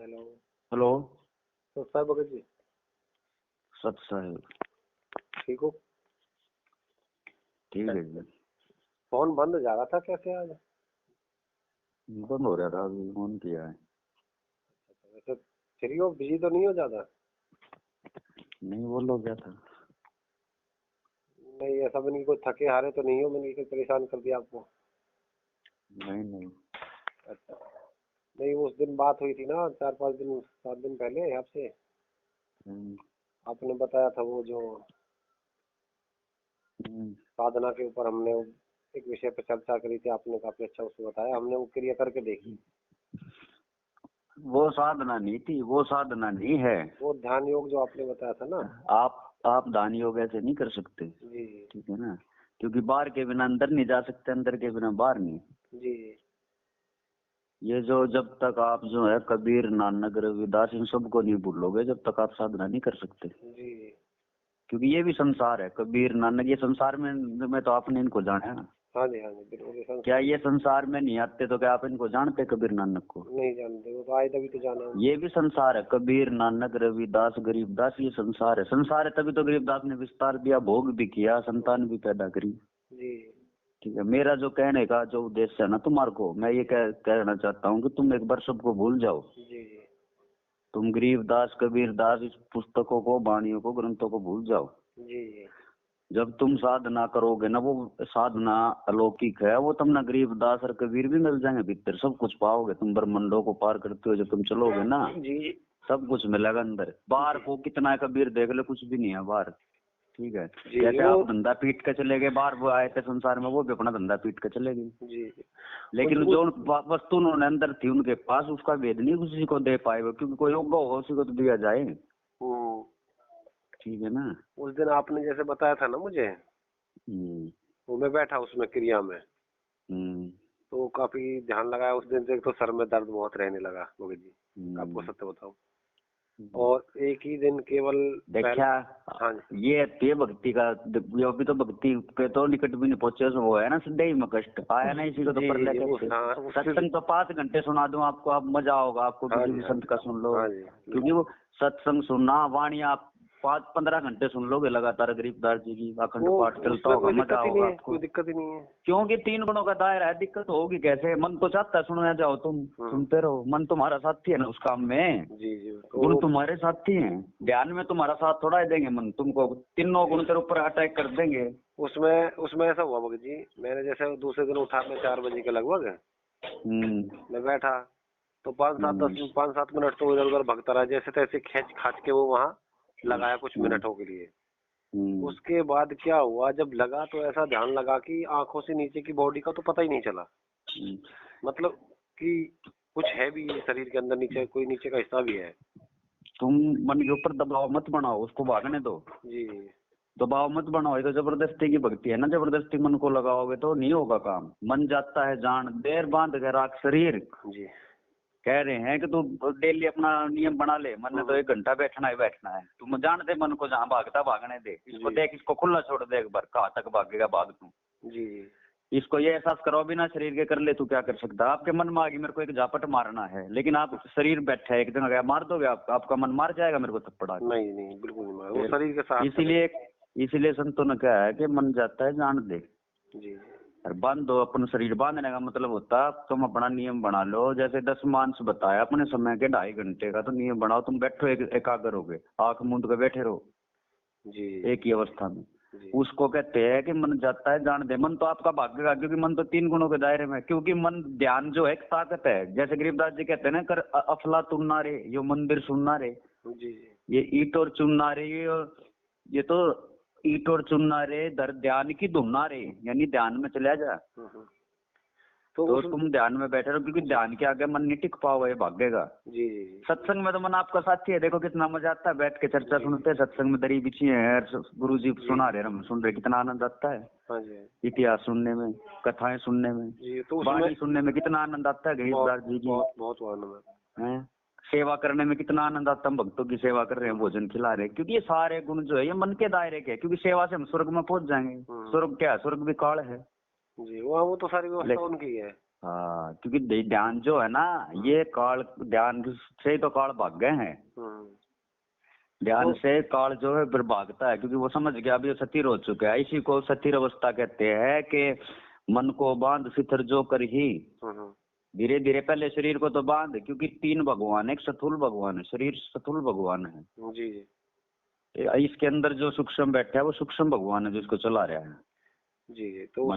Hello. Hello. तो साहब भगत जी सत साहेब। ठीक हो? ठीक है जी। फोन बंद जा रहा था कैसे आज? बंद हो रहा था, अभी फोन किया है। वैसे फ्री हो, बिजी तो नहीं हो ज्यादा? नहीं, बोलो क्या था? नहीं ऐसा मैंने कोई थके हारे तो नहीं हो, मैंने कोई परेशान कर दिया आपको? नहीं नहीं। अच्छा, नहीं उस दिन बात हुई थी ना, 4-5 दिन 7 दिन पहले आपसे। हम्म, आपने बताया था वो जो हम्म। साधना के ऊपर हमने एक विषय पर चर्चा करी थी, आपने काफी अच्छा उसको बताया, हमने वो क्रिया करके देखी। वो साधना नहीं थी, वो साधना नहीं है। वो ध्यान योग जो आपने बताया था ना। आप दान योग ऐसे नहीं कर सकते। जी ठीक है ना, क्योंकि बाहर के बिना अंदर नहीं जा सकते, अंदर के बिना बाहर नहीं। जी ये जो जब तक आप जो है कबीर, नानक, रविदास, इन सबको नहीं भूलोगे, जब तक आप साधना नहीं कर सकते। जी। क्योंकि ये भी संसार है, कबीर, नानक, ये संसार में तो आपने इनको जाना है ना। हाँ जी हाँ जी, बिल्कुल ये क्या संसार ये संसार में नहीं आते तो क्या आप इनको जानते, कबीर नानक को? नहीं जानते, वो तो आए तभी तो जाना है। ये भी संसार है, कबीर, नानक, रविदास, गरीबदास, ये संसार है। संसार है तभी तो गरीबदास ने विस्तार दिया, भोग भी किया, संतान भी पैदा करी। जी ठीक है, मेरा जो कहने का जो उद्देश्य है ना तुम्हारे को, मैं ये कहना चाहता हूँ कि तुम एक बार सबको भूल जाओ। जी जी तुम गरीबदास, कबीरदास, इस पुस्तकों को, वाणियों को, ग्रंथों को भूल जाओ। जी जी जब तुम साधना करोगे ना, वो साधना अलौकिक है, वो तुम ना गरीबदास और कबीर भी मिल जाएंगे, भीतर सब कुछ पाओगे। तुम ब्रह्मंडों को पार करते हो जब तुम चलोगे ना, जी सब कुछ मिलेगा अंदर। बाहर को कितना है कबीर देख ले, कुछ भी नहीं है बाहर। ठीक है, जी जैसे वो आप धंधा पीट के चले गए बाहर, वो आए थे संसार में, वो भी अपना धंधा पीट के चले गए। जी लेकिन जो वस्तु उन्होंने अंदर थी उनके पास, उसका भेद नहीं किसी को दे पाए वो, क्योंकि कोई योग्य होगा उसी को तो दिया जाए। हम्म, ठीक है ना। उस दिन आपने जैसे बताया था ना मुझे, हम्म, वो मैं बैठा उसमें क्रिया में, हम्म, तो काफी ध्यान लगाया। उस दिन से तो सर में दर्द बहुत रहने लगा मोहित जी, आपको सत्य बताऊं। और एक ही दिन केवल देखा। हाँ जी ये है भक्ति का, ये अभी तो भक्ति के तो निकट भी नहीं पहुंचे, वो है ना सीधे में कष्ट आया ना, इसी को तो जी पर जी लेके हाँ सत्संग तो 5 घंटे सुना दूं आपको, आप मजा होगा आपको, हाँ किसी जी भी हाँ संत जी का सुन लो। हाँ जी क्योंकि वो सत्संग सुनना, वाणी आप 5-15 घंटे सुन लोगे लगातार, गरीबदास जी की अखंड वो पाठ चलता उसमें होगा, कोई मजा दिक्कत ही नहीं होगा है, आपको। कोई दिक्कत ही नहीं है। क्योंकि 3 गुणों का दायरा है, दिक्कत होगी कैसे? मन तो चाहता है सुनने जाओ, तुम सुनते रहो, मन तुम्हारा साथी है ना उस काम में। जी जी गुण तो तुम्हारे साथी हैं, ध्यान में तुम्हारा साथ थोड़ा ही देंगे, मन तुमको तीनों गुण तेरे ऊपर अटैक कर देंगे। उसमें उसमें ऐसा हुआ भगत जी, मैंने जैसे दूसरे दिन उठा मैं 4 बजे के लगभग, मैं बैठा तो 5-7 मिनट तो इधर उधर भगता रहा, जैसे तैसे खींच खाच के वो वहाँ लगाया कुछ मिनटों के लिए। उसके बाद क्या हुआ, जब लगा तो ऐसा ध्यान लगा कि आंखों से नीचे की बॉडी का तो पता ही नहीं चला, मतलब कि कुछ है भी शरीर के अंदर, नीचे कोई नीचे का हिस्सा भी है। तुम मन के ऊपर दबाव मत बनाओ, उसको भागने दो। जी दबाव मत बनाओ, ये तो जबरदस्ती की भक्ति है ना, जबरदस्ती मन को लगाओगे तो नहीं होगा काम। मन जाता है जान, देर बांध के राख शरीर। जी कह रहे हैं कि तू डेली अपना नियम बना ले, मन ने तो 1 घंटा बैठना ही बैठना है। तुम जान दे मन को, जहाँ भागता भागने दे, इसको देख, इसको खुला छोड़ दे एक बार, कहाँ तक भागेगा भाग तू। जी इसको ये एहसास करो, बिना शरीर के कर ले तू क्या कर सकता है। आपके मन में आ गई मेरे को एक झापट मारना है, लेकिन आप शरीर बैठा है, एक दिन गया मार दोगे, आपका मन मार जाएगा मेरे को थप्पड़ आके। नहीं नहीं बिल्कुल नहीं, वो शरीर के साथ। इसीलिए संतों ने कहा है कि मन जाता है जान दे। जी और बांध दो अपन शरीर। बांधने का मतलब होता है तुम अपना नियम बना लो, जैसे 10 मांस बताया अपने समय के 2.5 घंटे का, तो नियम बनाओ, तुम बैठो एकाग्र हो गए, आंख मूंद के बैठे रहो जी एक ही अवस्था में। उसको कहते हैं कि मन जाता है जान दे। मन तो आपका भागेगा, क्योंकि मन तो 3 गुणों के दायरे में, क्योंकि मन ध्यान जो है एक ताकत है। जैसे गरीबदास जी कहते हैं ना, कर अफला तुन्ना रे, यो मंदिर सुनना रे, जी ये ईट और चुनना रे, ये तो ईट और चुनना रे, दर ध्यान की धुनना रे, यानी ध्यान में चला जा। तो तुम ध्यान में बैठे रहो, क्योंकि ध्यान के आगे मन नहीं टिक पाओगे, ये भागेगा। जी सत्संग में तो मन आपका साथी है, देखो कितना मजा आता है, बैठ के चर्चा सुनते हैं, सत्संग में दरी बिछी है, गुरु जी सुना रहे, हम सुन रहे, कितना आनंद आता है। हाँ जी इतिहास सुनने में, कथाएं सुनने में, जी, तो वाणी सुनने में कितना आनंद आता है। गरीबदास जी की बहुत आनंद है, सेवा करने में कितना आनंद आता है। भक्तों की सेवा कर रहे हैं, भोजन खिला रहे हैं, क्योंकि ये सारे गुण जो है ये मन के दायरे के, क्योंकि सेवा से हम स्वर्ग में पहुंच जाएंगे। स्वर्ग क्या है? स्वर्ग भी काल है जी, वो तो सारी व्यवस्था उनकी है। हाँ, क्योंकि ध्यान जो है ना, ये काल, ध्यान से तो काल भाग गए हैं। ध्यान से काल जो है फिर भागता है, क्योंकि वो समझ गया अभी स्थिर हो चुका है। इसी को स्थिर अवस्था कहते हैं कि मन को बांध शिथिर जो कर ही धीरे धीरे, पहले शरीर को तो बांध, क्योंकि 3 भगवान है, एक स्थूल भगवान है, शरीर स्थूल भगवान है जी। इसके अंदर जो सूक्ष्म बैठा है वो सूक्ष्म भगवान है, जिसको चला रहा है जी। तो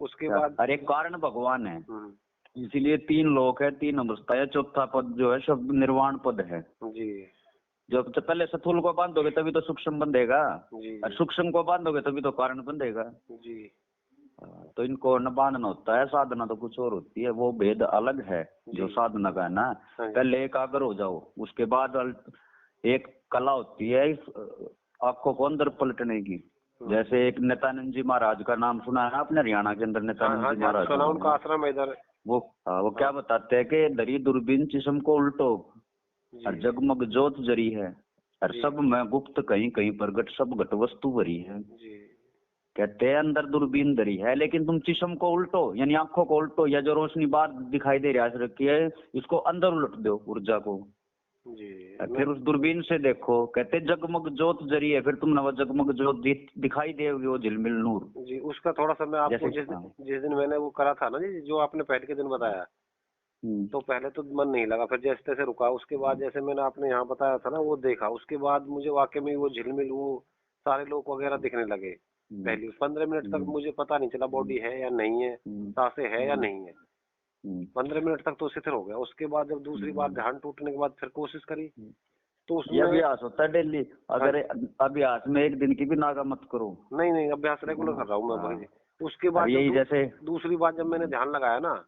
उसके बाद अरे कारण भगवान है, इसीलिए 3 लोक है, 3 अवस्था है, चौथा पद जो है शब्द निर्वाण पद है जी। जब तो पहले स्थूल को बांधोगे तभी तो सूक्ष्म बंधेगा, और सूक्ष्म को बांधोगे तभी तो कारण बंधेगा जी। तो इनको न बांधना होता है, साधना तो कुछ और होती है, वो भेद अलग है जो साधना का है ना। पहले एकाग्र हो जाओ, उसके बाद एक कला होती है आंखों को अंदर पलटने की। जैसे एक नित्यानंद जी महाराज का नाम सुना है ना आपने, हरियाणा के अंदर नित्यानंद जी महाराज सुना, उनका आश्रम है इधर। वो क्या बताते हैं कि दरी दूरबीन चिश्म को उल्टो और जगमग जोत जरी है, और सब में गुप्त कहीं कहीं प्रगट, सब घट वस्तु भरी है। कहते हैं अंदर दूरबीन धरी है, लेकिन तुम चिश्म को उल्टो, यानी आंखों को उल्टो, या जो रोशनी बाहर दिखाई दे रही है इसको अंदर उलट दो ऊर्जा को जी। फिर उस दूरबीन से देखो, कहते जगमग जोत जरी है, फिर तुम जगमग जोत दिखाई देगी, वो झिलमिल नूर जी। उसका थोड़ा सा मैं आपको जिस दिन मैंने वो करा था ना जी, जो आपने पहले के दिन बताया, तो पहले तो मन नहीं लगा, फिर जैसे तैसे रुका, उसके बाद जैसे मैंने आपने यहाँ बताया था ना वो देखा, उसके बाद मुझे वाकई में वो झिलमिल, वो सारे लोग वगैरह दिखने लगे। पहले 15 मिनट तक मुझे पता नहीं चला बॉडी है या नहीं है, सांसें है या नहीं है, 15 मिनट तक तो शिथिल हो गया। उसके बाद जब दूसरी बार ध्यान टूटने के बाद फिर कोशिश करी, तो उसमें अभ्यास होता है डेली। अगर अभ्यास में एक दिन की भी नागा मत करो। नहीं, अभ्यास रेगुलर कर रहा हूँ मैं भाई। उसके बाद यही जैसे दूसरी बार जब मैंने ध्यान लगाया ना,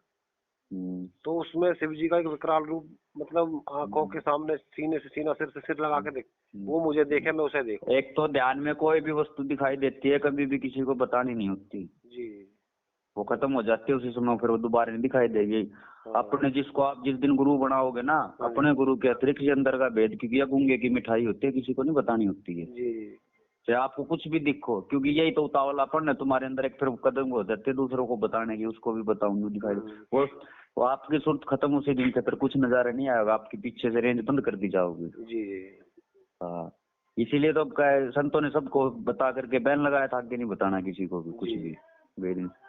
तो उसमें शिव जी का एक विकराल रूप, मतलब आंखों के सामने सीने से सीना, सिर से सिर लगा के देख, वो मुझे देखे, मैं उसे देखूं। एक तो ध्यान में कोई भी वस्तु दिखाई देती है, कभी भी किसी को बतानी नहीं होती जी, वो खत्म हो जाती है उसी समय, फिर वो दोबारा नहीं दिखाई देगी। अपने जिसको आप जिस दिन गुरु बनाओगे ना, अपने गुरु के अतिरिक्त अंदर का भेद, क्योंकि गूंगे की मिठाई होती है, किसी को नहीं बतानी होती है जी। चाहे आपको कुछ भी दिखो, क्योंकि यही तो उतावलापन है तुम्हारे अंदर, एक फिर कदम हो जाते दूसरों को बताने की, उसको भी बताऊंगी दिखाई वो आपकी सूरत खत्म उसी दिन से, फिर कुछ नजारा नहीं आएगा, आपके पीछे से रेंज बंद कर दी जाओगी जी। हाँ, इसीलिए तो संतों ने सबको बता करके बैन लगाया था, आगे नहीं बताना किसी को भी कुछ भी।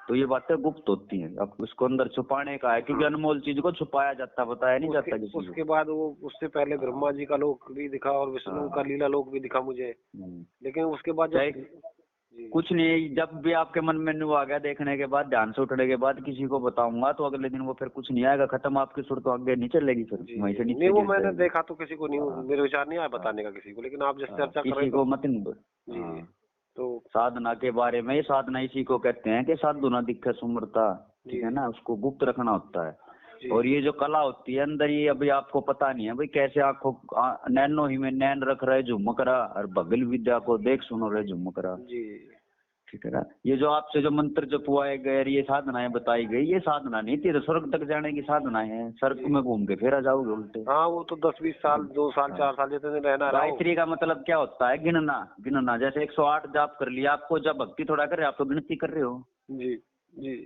तो ये बातें गुप्त होती हैं, अब उसको अंदर छुपाने का है, क्योंकि अनमोल चीज को छुपाया जाता, बताया नहीं जाता किसी को। उसके बाद वो उससे पहले ब्रह्मा जी का लोक भी दिखा और विष्णु का लीला लोक भी दिखा मुझे, लेकिन उसके बाद कुछ नहीं, जब भी आपके मन में न्यू आ गया देखने के बाद, ध्यान से उठने के बाद किसी को बताऊंगा तो अगले दिन वो फिर कुछ नहीं आएगा, खत्म, आपकी सुर तो आगे नहीं चलेगी फिर वहीं से नहीं। वो मैंने देखा तो किसी को नहीं, मेरे विचार नहीं आया बताने का किसी को, लेकिन आप जिस चर्चा कर रहे किसी को मत जी। तो साधना के बारे में, साधना इसी को कहते हैं कि साधु ना दिखे सुमरता, ठीक है ना, उसको गुप्त रखना होता है। और ये जो कला होती है अंदर, ये अभी आपको पता नहीं है भाई कैसे आंखों नैनो ही में नैन रख रहे झुमक रहा, और बगल विद्या को देख सुनो रहे झुमक रहा जी, ठीक है ना। ये जो आपसे जो मंत्र जपवाए गए, ये साधनाएं बताई गई, ये साधना नहीं थी, स्वर्ग तक जाने की साधनाएं हैं, स्वर्ग में घूम के फिर आ जाओगे उल्टे। हाँ, वो तो 10-20 साल 2 साल 4 साल जितने दिन रहना। गायत्री का मतलब क्या होता है? गिनना। जैसे 108 जाप कर लिया, आपको जब भक्ति थोड़ा कर रहे हो, आप तो गिनती कर रहे हो जी जी।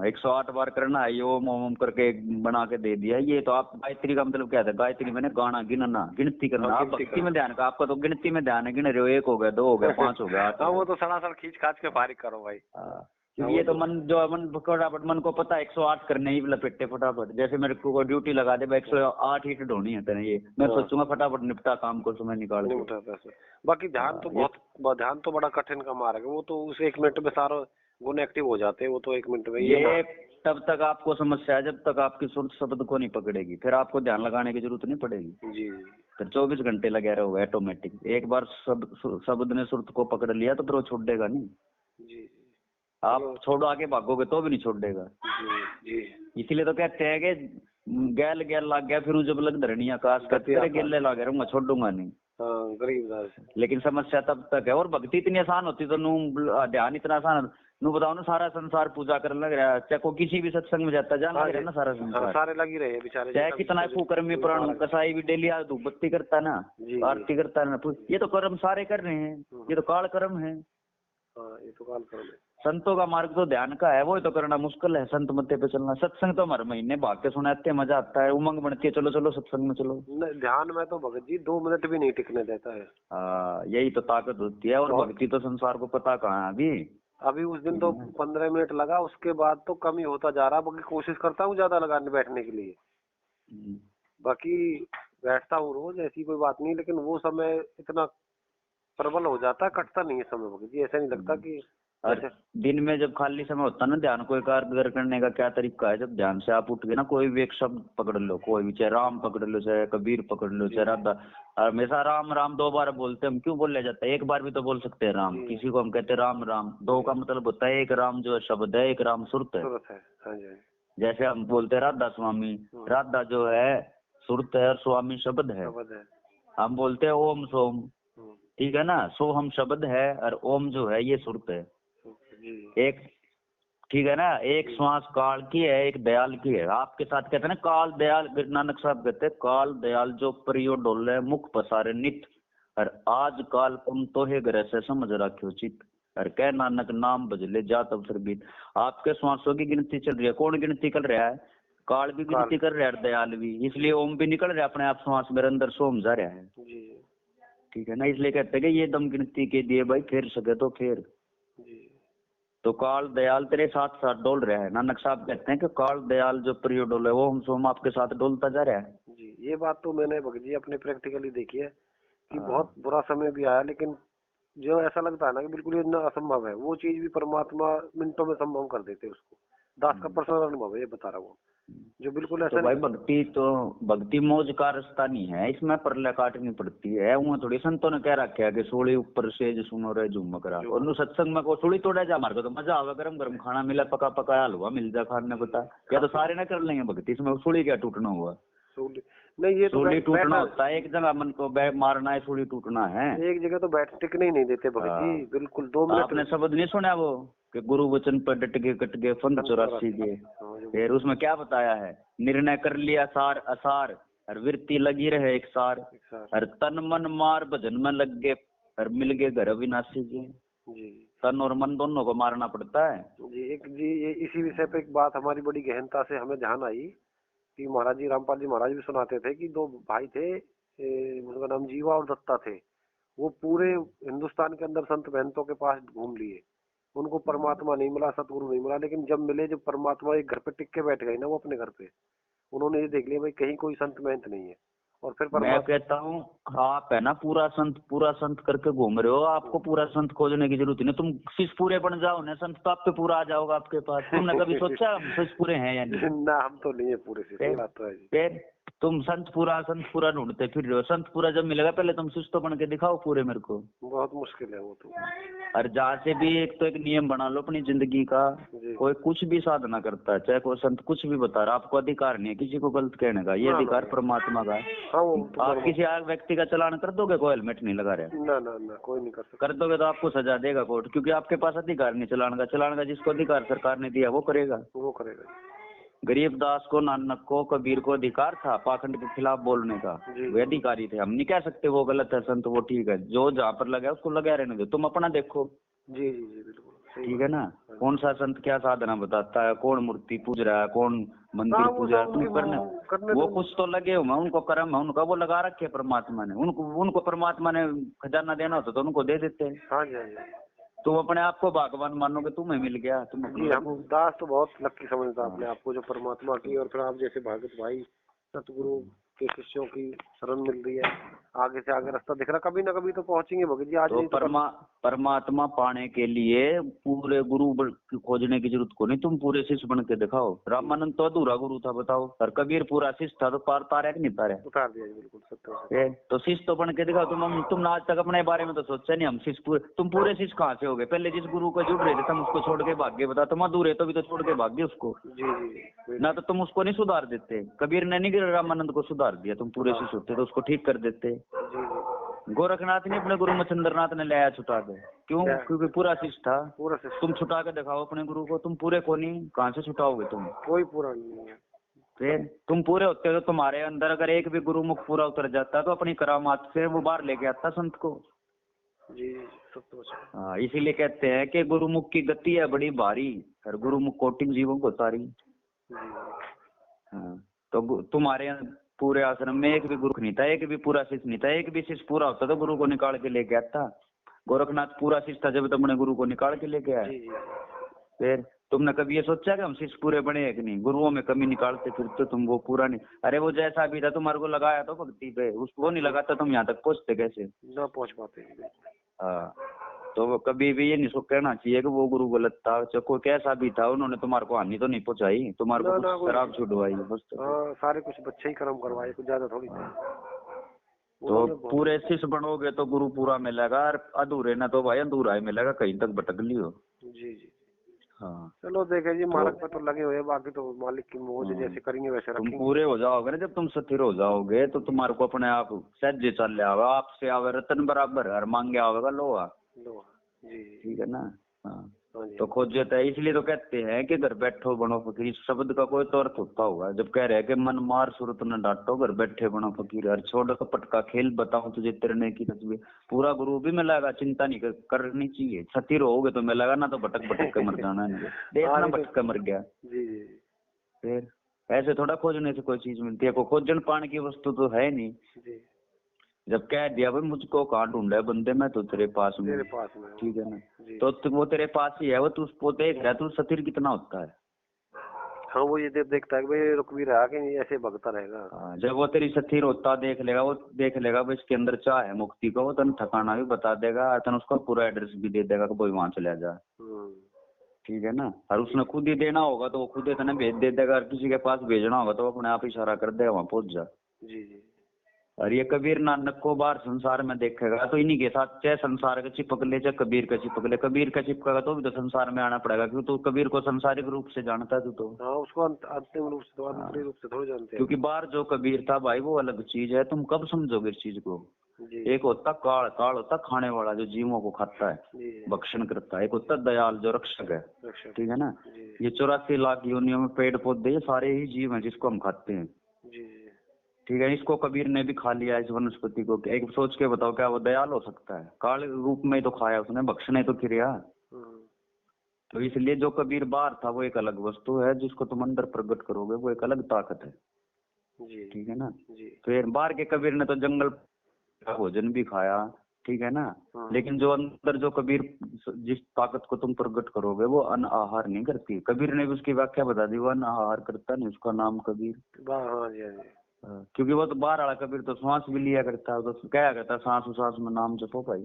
108 बार करना है, ये ओम ओम करके बना के दे दिया। ये तो आप गायत्री का मतलब क्या था? गायत्री मैंने गाना, गिनना, गिनती करना। आप भक्ति में ध्यान का, आपका तो गिनती में ध्यान है, गिन रहे हो, 1 हो गया, 2 हो गया, 5 हो गया, 8। वो तो सड़ासड़ खींच खाच के फारिग करो भाई। क्योंकि ये तो मन फटाफट, मन को पता है 108 करने ही लपेटे फटाफट। जैसे मेरे को ड्यूटी लगा दे, 108 ही ढोनी है तेरे, ये मैं सोचूंगा फटाफट निपटा काम को, समय निकाल के। बाकी ध्यान तो बड़ा कठिन का मार्ग है, वो तो उस 1 मिनट में सारा गुण एक्टिव हो जाते हैं, वो तो 1 मिनट में। ये तब तक आपको समस्या है जब तक आपकी सुरत शब्द को नहीं पकड़ेगी, फिर आपको ध्यान लगाने की जरूरत नहीं पड़ेगी जी। फिर 24 घंटे लगे रहोगे ऑटोमेटिक। एक बार शब्द ने सुरत को पकड़ लिया तो फिर वो छोड़ेगा नहीं जी। आप छोड़ो, आगे भागोगे तो भी नहीं छोड़ेगा जी। इसीलिए तो कहते हैं कि गैल गैल लाग गया फिर जब लग धरनी आकाश का, तेरे गेले लागे रहूंगा, छोड़ूंगा नहीं। गरीब। लेकिन समस्या तब तक है। और भक्ति इतनी आसान होती तो ध्यान इतना आसान, नू बताओ ना, सारा संसार पूजा करने लग रहा है, चाहे को किसी भी सत्संग में जाता जाना लग रहा है ना, सारा संसार सारे लग ही रहे बेचारे, चाहे कितना कुकर्मी प्राण कसाई भी डेली धूप बत्ती करता ना, आरती करता ना, ये तो कर्म सारे कर रहे हैं, ये तो काल कर्म है। ये तो काल कर्म है। संतों का मार्ग तो ध्यान का है, वो तो करना मुश्किल है संत मत्थे पे चलना। सत्संग तो हर महीने भाग के सुनाते, मजा आता है, उमंग बनती है, चलो चलो सत्संग में चलो। ध्यान में तो भगत जी 2 मिनट भी नहीं टिकने देता है। यही तो ताकत होती है। और भक्ति तो संसार को पता कहाँ है अभी उस दिन तो 15 मिनट लगा, उसके बाद तो कम ही होता जा रहा। बाकी कोशिश करता हूँ ज्यादा लगाने बैठने के लिए, बाकी बैठता हूँ रोज, ऐसी कोई बात नहीं, लेकिन वो समय इतना प्रबल हो जाता है, कटता नहीं है समय भगत जी। ऐसा नहीं लगता कि और दिन में जब खाली समय होता है ना, ध्यान को एकाग्र करने का क्या तरीका है, जब ध्यान से आप उठ गए ना, कोई भी एक शब्द पकड़ लो, कोई भी, चाहे राम पकड़ लो, चाहे कबीर पकड़ लो, चाहे राधा, हमेशा राम राम 2 बार बोलते हैं हम, क्यों बोले जाता है? एक बार भी तो बोल सकते हैं राम। किसी को हम कहते हैं राम राम, 2 का मतलब होता है एक राम जो शब्द है, एक राम सुरत है। जैसे हम बोलते हैं राधा स्वामी, राधा जो है सुरत है और स्वामी शब्द है। हम बोलते हैं ओम सोम, ठीक है ना, सो हम शब्द है और ओम जो है ये सुरत है। एक, ठीक है ना, एक श्वास काल की है, एक दयाल की है। आपके साथ कहते हैं ना काल दयाल, नानक साहब कहते हैं काल दयाल जो परियो डोले मुख पसारे नित, और आज काल तुम तो है घर से समझ रखो चित, और कह नानक नाम भजले जात अवसर बीत। आपके श्वासों की गिनती चल रही है, कौन गिनती कर रहा है? काल भी गिनती कर रहा है, दयाल भी, इसलिए ओम भी निकल रहा है अपने आप श्वास मेरे अंदर, सोम जा रहा है, ठीक है ना। इसलिए कहते हैं कि ये दम गिनती के दिए भाई, फेर सके तो फेर। तो काल दयाल तेरे साथ साथ डोल रहा है। नानक साहब कहते हैं कि काल दयाल जो प्रिय डोले वो हम सोम आपके साथ डोलता जा रहा है। जी, ये बात तो मैंने भगत जी अपने प्रैक्टिकली देखी है कि बहुत बुरा समय भी आया, लेकिन जो ऐसा लगता है ना कि बिल्कुल ये असंभव है, वो चीज भी परमात्मा मिनटों में संभव कर देते उसको। दास का पर्सनल अनुभव है, ये बता रहा हूँ, जो बिल्कुल ऐसा तो भाई भक्ति मौज का रास्ता नहीं है, इसमें परले काटनी पड़ती है। वो थोड़ी संतों ने कह रखा है कि सोली ऊपर से जो सुनो रे झुमक रहा, और सत्संग में को सोली तोड़ा जा, मार को तो मजा आवा, गरम गरम खाना मिला, पका पकाया हलवा मिल जा खाने पता, या तो सारे ना कर लेंगे भक्ति, इसमें सोली क्या टूटना हुआ? नहीं, ये सोली टूटना होता है एक जगह, मन को मारना है, सोली टूटना है एक जगह। तो बैठ टिकने ही नहीं देते भगत जी, बिल्कुल 2 मिनट। आपने शब्द नहीं सुना वो कि गुरु वचन पर डट गए कट गए फंद 84 के, फिर उसमें क्या बताया है? निर्णय कर लिया सार असार, और वृत्ति लगी रहे एक सार, और तन मन मार भजन में लग गए, और मिल गए घर अविनाशी जी। तन और मन दोनों को मारना पड़ता है जी। ये इसी विषय पे एक बात हमारी बड़ी गहनता से हमें ध्यान आई कि महाराज जी, रामपाल जी महाराज भी सुनाते थे कि 2 भाई थे, उनका नाम जीवा और दत्ता थे। वो पूरे हिंदुस्तान के अंदर संत महंतों के पास घूम लिए, उनको परमात्मा नहीं मिला, सतगुरु नहीं मिला, लेकिन जब मिले, जब परमात्मा एक घर पे टिक के बैठ गए ना वो अपने घर पे, उन्होंने ये देख लिया भाई कहीं कोई संत महंत नहीं है। और फिर मैं कहता हूँ आप है ना पूरा संत करके घूम रहे हो, आपको पूरा संत खोजने की जरूरत नहीं, तुम शिष्य पूरे बन जाओ ना, संत तो आप पे पूरा आ जाओगा आपके पास। तुमने कभी सोचा हम शिष्य पूरे हैं या नहीं? ना, हम तो नहीं है पूरे शिष्य। फिर तुम संत पूरा ढूंढते फिर रहे हो। संत पूरा जब मिलेगा, पहले तुम शिष्य तो बन के दिखाओ पूरे मेरे को। बहुत मुश्किल है वो तो। और जहाँ से भी एक तो एक नियम बना लो अपनी जिंदगी का, कोई कुछ भी साधना करता है, चाहे कोई संत कुछ भी बता रहा, आपको अधिकार नहीं है किसी को गलत कहने का, ये अधिकार परमात्मा का है। आप किसी व्यक्ति का चालान कर दोगे, कोई हेलमेट नहीं लगा रहे, ना कोई नहीं कर सकता, कर दोगे तो आपको सजा देगा कोर्ट, क्योंकि आपके पास अधिकार नहीं चलान का। जिसको अधिकार सरकार ने दिया वो करेगा। गरीबदास को, नानक को, कबीर को अधिकार था पाखंड के खिलाफ बोलने का, वे अधिकारी थे। हम नहीं कह सकते वो गलत है संत, वो ठीक है, जो जहाँ पर लगा उसको लगा रहने दो, तुम अपना देखो। जी बिल्कुल ठीक है ना। कौन सा संत क्या साधना बताता है, कौन मूर्ति पूज रहा है, कौन मंदिर पूज रहा है, तुम करने वो कुछ तो लगे हुए, उनको कर्म है उनका, वो लगा रखे परमात्मा ने, उनको परमात्मा ने खजाना देना होता तो उनको दे देते हैं। तुम अपने आप को भगवान मानोगे, तुम्हें मिल गया। तुम जी, हम दास तो बहुत लक्की समझता अपने आप को, जो परमात्मा की, और फिर आप जैसे भागवत भाई सतगुरु के शिष्यों की शरण मिल रही है, आगे से आगे रास्ता दिख रहा, कभी ना कभी तो पहुंचेंगे भगत जी। आज तो परमात्मा पाने के लिए पूरे गुरु खोजने की जरूरत को नहीं, तुम पूरे शिष्य बन के दिखाओ। रामानंद तो अधूरा गुरु था बताओ, और कबीर पूरा शिष्य था, तो पार तारे नहीं तारे, उतार दिया बिल्कुल सत्य। तो शिष्य तो बन के दिखाओ। तुमने आज तक अपने बारे में तो सोचा नहीं हम शिष्य पूरे, तुम पूरे शिष्य कहाँ से हो गए? पहले जिस गुरु को जुड़ रहे थे तुम उसको छोड़ के भाग गए, बता, तुम अधूरे तो भी तो छोड़ के भाग गए उसको। जी ना तो तुम उसको नहीं सुधार देते, कबीर ने नहीं रामानंद को सुधार दिया, तुम पूरे शिष्य होते तो उसको ठीक कर देते। गोरखनाथ ने अपने गुरु मच्छिंद्रनाथ ने लाया छुटा के, क्यों? क्योंकि पूरा शिष्य था। तुम छुटा के दिखाओ अपने गुरु को, तुम पूरे को नहीं, कहाँ से छुटाओगे तुम? कोई पूरा नहीं है। फिर तुम पूरे होते तो तुम्हारे अंदर अगर एक भी गुरुमुख पूरा उतर जाता तो अपनी करामात से वो बाहर लेके आता संत को। जी, सब तो अच्छा। हाँ, इसीलिए कहते हैं कि गुरुमुख की गति है बड़ी भारी, और गुरुमुख कोटिन जीवों को तारी। हाँ, तो तुम्हारे पूरे आश्रम में एक भी गुरु नहीं था, एक भी पूरा शिष्य नहीं था। एक भी शिष्य पूरा होता तो गुरु को निकाल के लेके आता। गोरखनाथ पूरा शिष्य था जब तुमने गुरु को निकाल के लेके आए। फिर तुमने कभी ये सोचा कि हम शिष्य पूरे बने हैं कि नहीं? गुरुओं में कमी निकालते फिर तो तुम वो पूरा नहीं। अरे वो जैसा भी था तुम्हारे को लगाया तो भक्ति पे, उसको नहीं लगाता तुम यहाँ तक पहुंचते कैसे? ना पहुंच पाते। हाँ, तो वो कभी भी ये नहीं कहना चाहिए कि वो गुरु गलत था। चाहे कोई कैसा भी था, उन्होंने तुम्हारे को हानि तो नहीं पहुंचाई, तुम्हारे को कुछ शराब छुड़वाई बस। हाँ, सारे कुछ बच्चे ही कर्म करवाए, कुछ ज्यादा थोड़ी। तो पूरे शिष्य बनोगे तो गुरु पूरा मिलेगा, और अधूरे ना तो भाई अधूरा ही मिलेगा, कहीं तक भटक लियो। जी जी। हाँ, चलो देखे जी, मार्ग पे तो लगे हुए, बाकी तो मालिक की मौज, जैसे करेंगे वैसे रखेंगे। तुम पूरे हो जाओगे ना, जब तुम स्थिर हो जाओगे तो तुम्हारे को अपने आप सहज चल जाओगे, आपसे आवे रतन बराबर, और मांगे आवेगा लोहा। जी, ठीक है ना? हाँ, हाँ तो खोजे तो इसलिए तो कहते हैं कि घर बैठो बनो फकीर। इस शब्द का कोई तो अर्थ होता होगा जब कह रहे हैं कि मन मार सूरत न डांटो, घर बैठे बनो फकीर, और छोड़ कपट का खेल बताऊं तुझे तिरने की तस्वीर। पूरा गुरु भी मिलेगा, चिंता नहीं करनी चाहिए। छती रहोगे तो मिलेगा, ना तो भटक भटक के मर जाना है। देखना भटक के मर गया। जी जी। फिर ऐसे थोड़ा खोजने से कोई चीज मिलती है, कोई खोजन पाने की वस्तु तो है नहीं। जब कह दिया भाई मुझको कहाँ ढूंढा है बंदे, मैं तो तेरे पास में। ठीक है ना? तो वो तेरे पास ही है, वो तू उसको देख रहा है, तू सतीर कितना होता है। हाँ, वो ये देखता है कि भाई रुकवीर आके नहीं ऐसे भगता रहेगा। हाँ, जब वो तेरी सतीर होता देख लेगा, वो देख लेगा भाई इसके अंदर चाह है मुक्ति का, वो तन ठिकाना भी बता देगा, तन उसका पूरा एड्रेस भी दे देगा कि भाई वहां चला जा। ठीक है ना? और उसने खुद ही देना होगा तो वो खुद ही तने भेज दे देगा, और किसी के पास भेजना होगा तो अपने आप इशारा कर देगा, वहां पहुंच जा। जी जी। और ये कबीर नानक को बार संसार में देखेगा तो इन्हीं के साथ, चाहे संसार का चिपक ले चाहे कबीर का चिपक ले। कबीर का चिपकेगा तो भी तो संसार में आना पड़ेगा, क्योंकि तो कबीर को संसारिक रूप से जानता है तू तो। हाँ, उसको अंतिम रूप से, तो अंतरिक रूप से थोड़ी जानते हैं। क्योंकि बाहर जो कबीर था भाई वो अलग चीज है, तुम कब समझोगे इस चीज को? एक होता काल, काल होता खाने वाला जो जीवों को खाता है, भक्षण करता है। एक होता दयाल जो रक्षक है। ठीक है ना? ये 84 लाख योनियों में पेड़ पौधे ये सारे ही जीव हैं जिसको हम खाते हैं। ठीक है, इसको कबीर ने भी खा लिया इस वनस्पति को। एक सोच के बताओ, क्या वो दयाल हो सकता है? काल रूप में तो खाया उसने, भक्षण ही तो किया। तो इसलिए जो कबीर बाहर था वो एक अलग वस्तु है, जिसको तुम अंदर प्रकट करोगे वो एक अलग ताकत है। ठीक है ना? फिर बाहर के कबीर ने तो जंगल का भोजन भी खाया। ठीक है ना? लेकिन जो अंदर जो कबीर जिस ताकत को तुम प्रकट करोगे वो अन्न आहार नहीं करती। कबीर ने भी उसकी व्याख्या बता दी, वो अन्न आहार करता नहीं, उसका नाम कबीर। क्योंकि वो तो बाहर वाला कबीर तो श्वास भी लिया करता है, तो क्या करता है, सांस उसास में नाम जपो भाई।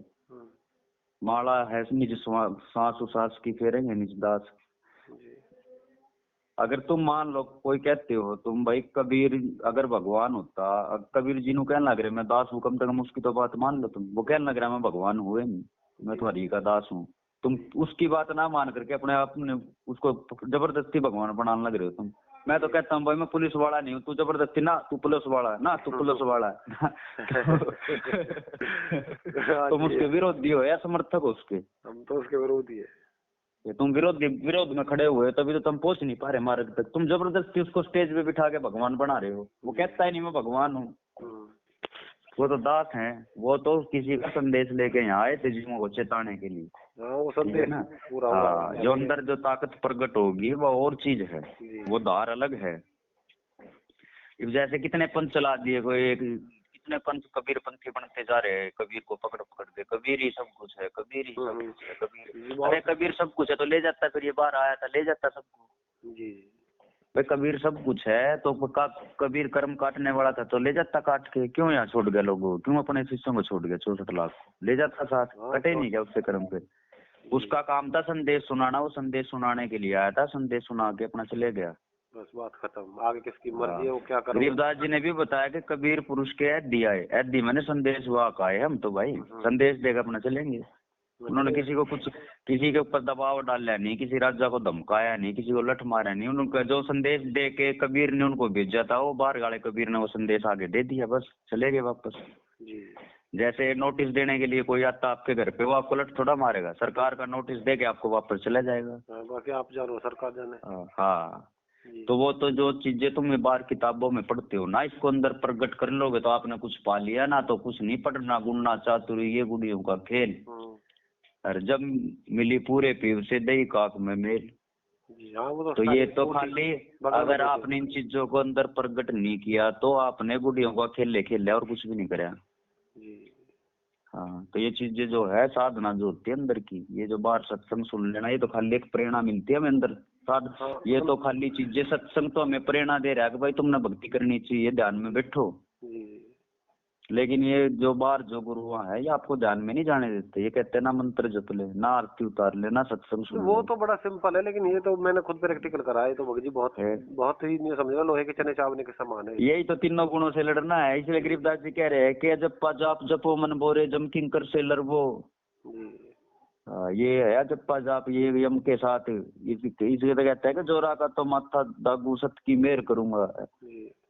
माला है निज सांस उसास की फेरेंगे निज दास। अगर तुम मान लो कोई कहते हो तुम भाई कबीर अगर भगवान होता, कबीर जी नु कहने लग रहे मैं दास हूँ, कम से कम उसकी तो बात मान लो तुम। वो कहने लग रहा मैं भगवान हुए नहीं, मैं तो हरि का दास हूँ। तुम उसकी बात ना मान करके अपने आप ने उसको जबरदस्ती भगवान बनाने लग रहे हो तुम। मैं तो कहता हूँ भाई मैं पुलिस वाला नहीं हूँ, तू जबरदस्ती ना, तू पुलिस वाला है ना, तू पुलिस वाला है। तुम उसके विरोधी हो या समर्थक हो उसके? हम तो उसके विरोधी है। तुम विरोध में खड़े हुए तभी तो तुम पहुंच नहीं पा रहे मार्ग तक। तुम जबरदस्ती उसको स्टेज पे बिठा के भगवान बना रहे हो। वो कहता ही नहीं मैं भगवान हूँ, वो तो दास हैं। वो तो किसी का संदेश लेके यहाँ आए थे जीवों को चेताने के लिए। वो संदेश ना पूरा हुआ। जो अंदर जो ताकत प्रकट होगी वो और चीज है, वो धार अलग है। जैसे कितने पंथ चला दिए, कोई एक कितने पंथ कबीर पंथी बनते जा रहे हैं, कबीर को पकड़ पकड़ के, कबीर ही सब कुछ है, कबीर ही सब कुछ है, कबीर। अरे कबीर सब कुछ है तो ले जाता, फिर ये बाहर आया था ले जाता सबको। जी भाई कबीर सब कुछ है तो कबीर कर्म काटने वाला था तो ले जाता काट के। क्यों यहाँ छोड़ गया लोगों, क्यों अपने शिष्यों को छोड़ गया? 64 लाख ले जाता साथ, कटे नहीं क्या उससे कर्म? फिर उसका काम था संदेश सुनाना, वो संदेश सुनाने के लिए आया था, संदेश सुना के अपना चले गया, बस बात खत्म। आगे किसकी मर्जी है वो क्या करे। गरीबदास जी ने भी बताया कि कबीर पुरुष के ऐदी आए, ऐदी मैंने संदेश हुआ आए हम तो भाई संदेश देकर अपना चलेंगे। उन्होंने किसी को कुछ, किसी के ऊपर दबाव डाला नहीं, किसी राजा को धमकाया नहीं, किसी को लठ मारा नहीं। उनका जो संदेश दे के कबीर ने उनको भेजा था, वो बाहर गाले कबीर ने वो संदेश आगे दे दिया, बस चले गए वापस। जैसे नोटिस देने के लिए कोई आता आपके घर पे, वो आपको लठ थोड़ा मारेगा, सरकार का नोटिस दे के आपको वापस चला जाएगा। बाकी आप जानो सरकार जाने। हाँ, तो वो तो जो चीजें तुम बाहर किताबों में पढ़ते हो ना, इसको अंदर प्रकट कर लोगे तो आपने कुछ पा लिया, ना तो कुछ नहीं। पढ़ना गुणना चातुर्य ये गुड़ियों का खेल। और जब मिली पूरे पीव से दही काक में मेल। हाँ, वो तो ये तो खाली अगर आपने इन चीजों को अंदर प्रकट नहीं किया तो आपने गुडियों को खेले खेले और कुछ भी नहीं करा। हाँ, तो ये चीजें जो है साधना जो होती है अंदर की, ये जो बाहर सत्संग सुन लेना, ये तो खाली एक प्रेरणा मिलती है हमें अंदर साध। हाँ, ये तो खाली चीजें, सत्संग तो हमें प्रेरणा दे रहा है कि भाई तुमने भक्ति करनी चाहिए, ध्यान में बैठो। लेकिन ये जो बाहर जो गुरु है ये आपको ध्यान में नहीं जाने देते। ये कहते हैं ना मंत्र जप ले, ना आरती उतार ले, ना सत्संग सुन ले। वो तो बड़ा सिंपल है, लेकिन ये तो मैंने खुद प्रैक्टिकल करा है। तो भगत जी बहुत ही नहीं समझ लोहे के चने चावने के समान है। यही तो तीनों गुणों से लड़ना है। इसलिए गरीबदास जी कह रहे हैं कि जप्पा जाप जपो मन बोरे, जम किंकर से लड़बो। ये है जप्पा जाप, ये यम के साथ। इसलिए तो कहता है कि जोरा का तो माथा दागू सत की मेहर करूंगा।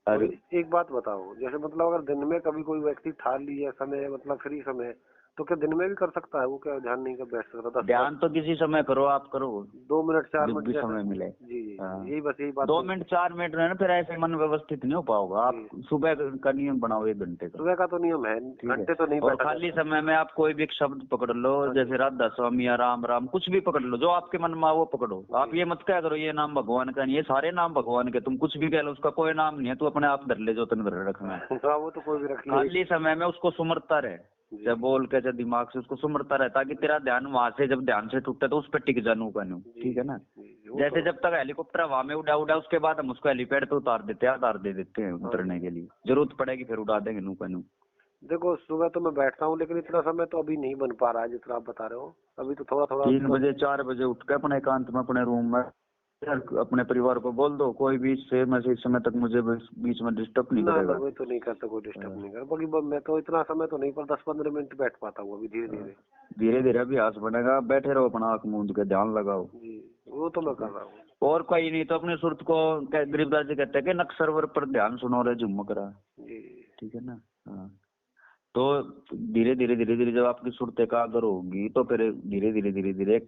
अरे एक बात बताओ, जैसे मतलब अगर दिन में कभी कोई व्यक्ति ठाल लिया समय, मतलब फ्री समय, तो क्या दिन में भी कर सकता है? वो क्या ध्यान नहीं कर बैठ सकता? ध्यान तो किसी समय करो, आप करो 2 मिनट 4 मिनट समय मिले। जी, यही बस यही बात। 2 मिनट 4 मिनट में ना फिर ऐसे मन व्यवस्थित नहीं हो पाओगा। आप सुबह का नियम बनाओ 1 घंटे का। सुबह का तो नियम है, घंटे तो नहीं। और खाली समय में आप कोई भी एक शब्द पकड़ लो, जैसे राधा स्वामी या राम राम, कुछ भी पकड़ लो, जो आपके मन में वो पकड़ो। आप ये मत क्या करो ये नाम भगवान का नहीं, ये सारे नाम भगवान के। तुम कुछ भी कह लो, उसका कोई नाम नहीं है, तू अपने आप धर ले जो तुम घर रखना है। वो तो कोई भी रख ले। खाली समय में उसको सुमरता रहे, चाहे बोल के चाहे दिमाग से उसको सुमरता रहे, ताकि तेरा ध्यान वहां से, जब ध्यान से टूटता तो उस पर टिक जानू का नहीं। ठीक है ना? जैसे जब तक हेलीकॉप्टर हवा में उड़ा उसके बाद हम उसको हेलीपैड पे उतार देते हैं उतरने के लिए। जरूरत पड़ेगी फिर उड़ा देंगे नू का नू। देखो सुबह तो मैं बैठता हूँ, लेकिन इतना समय तो अभी नहीं बन पा रहा है जितना आप बता रहे हो। अभी तो थोड़ा 3 बजे 4 बजे उठ के अपने एकांत में अपने रूम में अपने परिवार को बोल दो कोई भी से इस समय तक मुझे बीच में डिस्टर्ब नहीं करेगा। वो तो नहीं करता, कोई डिस्टर्ब नहीं कर। बाकी मैं तो इतना समय तो नहीं, पर 10-15 मिनट बैठ पाता हूँ अभी। धीरे धीरे अभ्यास बनेगा। बैठे रहो, अपना आंख मूंद के ध्यान लगाओ। वो तो मैं कर रहा हूँ। और कोई नहीं तो अपने सुरत को, गरीबदास जी कहते हैं कि नक्श सरोवर पर ध्यान सुनो रे झुमक रहा। ठीक है ना? हाँ, तो धीरे धीरे जब आपकी सुरत एकाग्र होगी तो फिर धीरे धीरे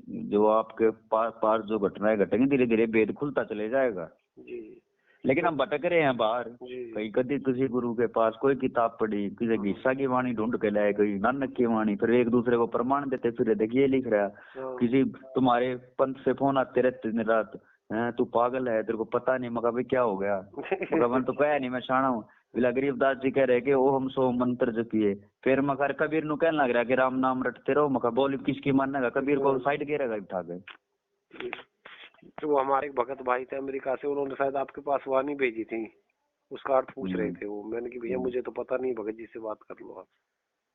जो आपके पास जो घटनाएं घटेंगी, धीरे धीरे भेद खुलता चले जाएगा। लेकिन हम भटक रहे हैं बाहर। कहीं कभी किसी गुरु के पास कोई किताब पढ़ी, किसी गीसा की वाणी ढूंढ के लाए, कोई नानक की वाणी, फिर एक दूसरे को प्रमाण देते फिर देखिए लिख रहा। किसी तुम्हारे पंथ से फोन आते रहते दिन रात, तू पागल है, तेरे को पता नहीं। मगर भाई क्या हो गया? मगर मन तो कहा नहीं, मैं शाना हूँ। गरीबदास जी कह रहे कि ओम सोम मंत्र जपिए। फिर मगर कबीर नु कहने लग रहा कि राम नाम रटते रहो। मगर बोली किसकी मानेगा? कबीर को साइड घेरेगा उठा के। तो वो हमारे भगत भाई थे अमेरिका से, उन्होंने शायद आपके पास वाणी भेजी थी, उसका अर्थ पूछ रहे थे वो। मैंने कि भैया मुझे तो पता नहीं, भगत जी से बात कर लो आप।